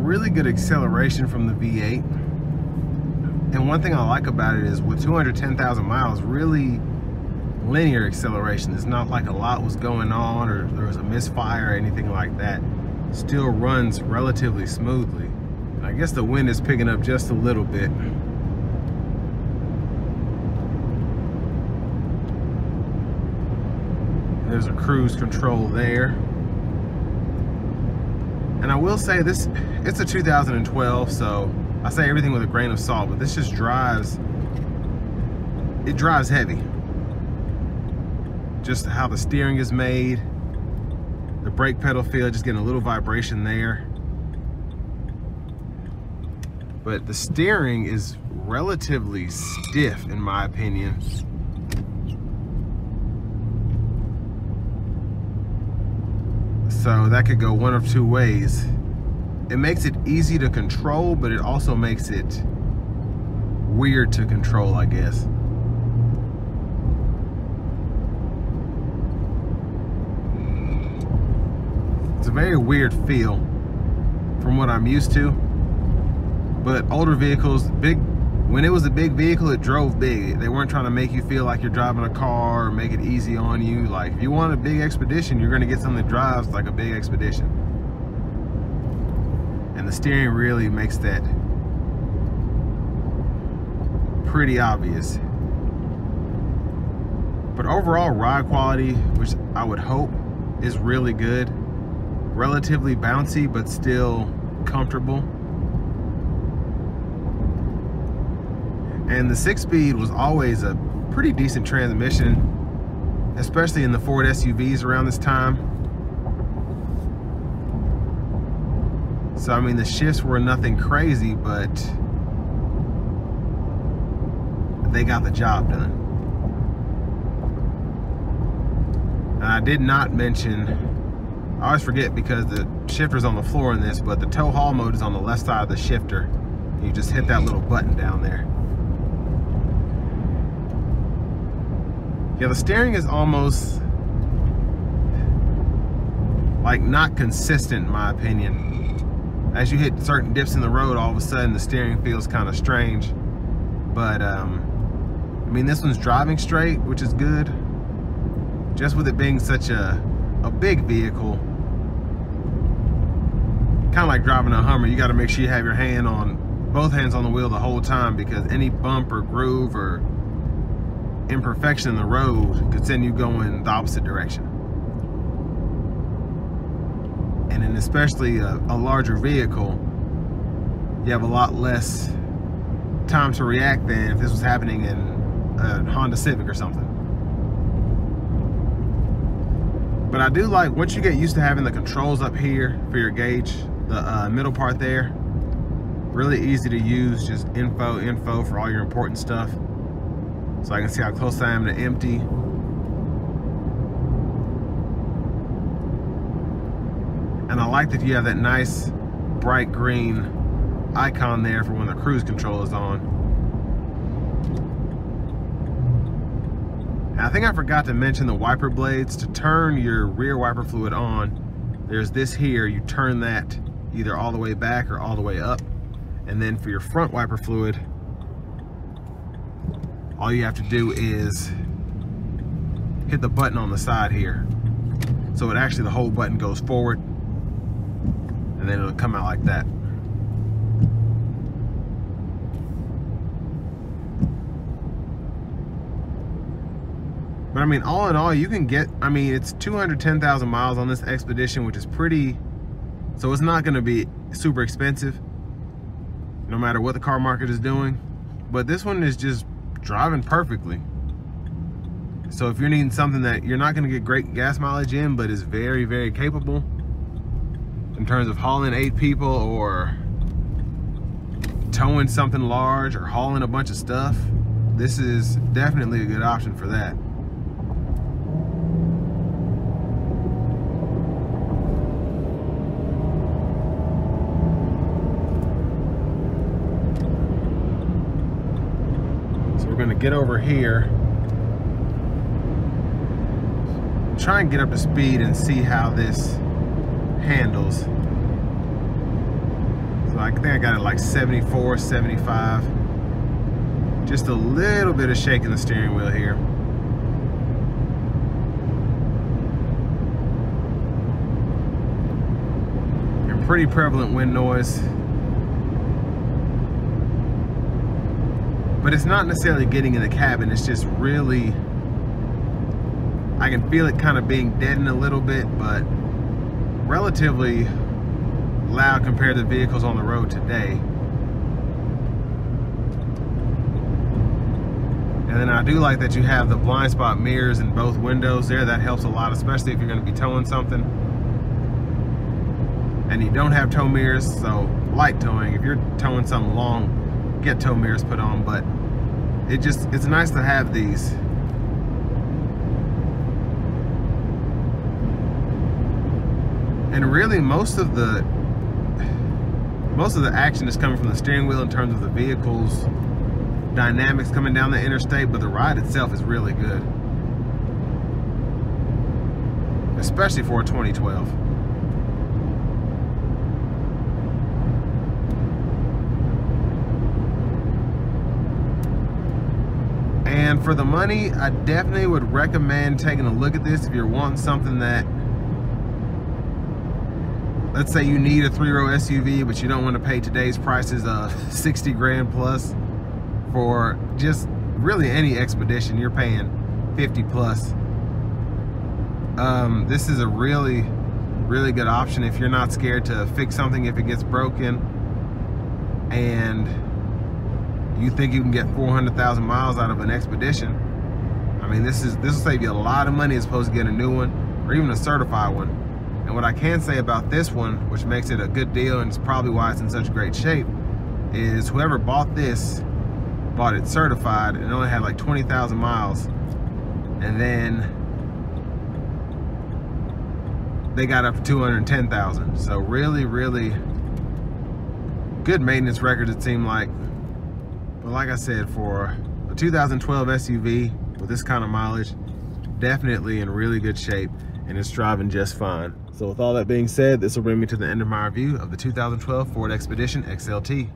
really good acceleration from the V8. And one thing I like about it is with 210,000 miles, really linear acceleration. It's not like a lot was going on or there was a misfire or anything like that. Still runs relatively smoothly. And I guess the wind is picking up just a little bit. There's a cruise control there. And I will say this, it's a 2012, so I say everything with a grain of salt, but this just drives, it drives heavy. Just how the steering is made, the brake pedal feel, just getting a little vibration there. But the steering is relatively stiff in my opinion. So that could go one of two ways. It makes it easy to control, but it also makes it weird to control, I guess. It's a very weird feel from what I'm used to. But older vehicles, when it was a big vehicle, it drove big. They weren't trying to make you feel like you're driving a car or make it easy on you. Like, if you want a big expedition, you're gonna get something that drives like a big expedition. And the steering really makes that pretty obvious. But overall ride quality, which I would hope is really good. Relatively bouncy, but still comfortable. And the 6-speed was always a pretty decent transmission, especially in the Ford SUVs around this time. So, I mean, the shifts were nothing crazy, but they got the job done. And I did not mention, I always forget because the shifter's on the floor in this, but the tow haul mode is on the left side of the shifter. You just hit that little button down there. Yeah, the steering is almost like not consistent in my opinion. As you hit certain dips in the road, all of a sudden the steering feels kind of strange. But I mean, this one's driving straight, which is good. Just with it being such a big vehicle, kind of like driving a Hummer, you got to make sure you have your both hands on the wheel the whole time, because any bump or groove or imperfection in the road could send you going the opposite direction. And in especially a larger vehicle, you have a lot less time to react than if this was happening in a Honda Civic or something. But I do like, once you get used to having the controls up here for your gauge, the middle part there, really easy to use, just info for all your important stuff. So I can see how close I am to empty. And I like that you have that nice bright green icon there for when the cruise control is on. And I think I forgot to mention the wiper blades. To turn your rear wiper fluid on, there's this here, you turn that either all the way back or all the way up. And then for your front wiper fluid, all you have to do is hit the button on the side here. So the whole button goes forward, and then it'll come out like that. But I mean, all in all, you can get, I mean, it's 210,000 miles on this Expedition, which is pretty, so it's not gonna be super expensive, no matter what the car market is doing. But this one is just driving perfectly. So if you're needing something that you're not going to get great gas mileage in, but is very, very capable in terms of hauling 8 people or towing something large or hauling a bunch of stuff, this is definitely a good option for that. We're going to get over here, try and get up to speed and see how this handles. I think I got it like 74, 75. Just a little bit of shake in the steering wheel here. And pretty prevalent wind noise. But it's not necessarily getting in the cabin, it's just really, I can feel it kind of being deadened a little bit, but relatively loud compared to vehicles on the road today. And then I do like that you have the blind spot mirrors in both windows there. That helps a lot, especially if you're going to be towing something. And you don't have tow mirrors, so light towing, if you're towing something long, get tow mirrors put on, but it's nice to have these. And really most of the action is coming from the steering wheel in terms of the vehicle's dynamics coming down the interstate, but the ride itself is really good, especially for a 2012. And for the money, I definitely would recommend taking a look at this if you're wanting something that, let's say you need a 3-row SUV, but you don't want to pay today's prices of 60 grand plus for just really any Expedition. You're paying 50 plus. This is a really, really good option if you're not scared to fix something if it gets broken, and you think you can get 400,000 miles out of an Expedition. I mean, this will save you a lot of money as opposed to getting a new one or even a certified one. And what I can say about this one, which makes it a good deal and it's probably why it's in such great shape, is whoever bought this bought it certified and only had like 20,000 miles, and then they got up to 210,000. So really, really good maintenance record, it seemed like. But like I said, for a 2012 SUV with this kind of mileage, definitely in really good shape, and it's driving just fine. So with all that being said, this will bring me to the end of my review of the 2012 Ford Expedition XLT.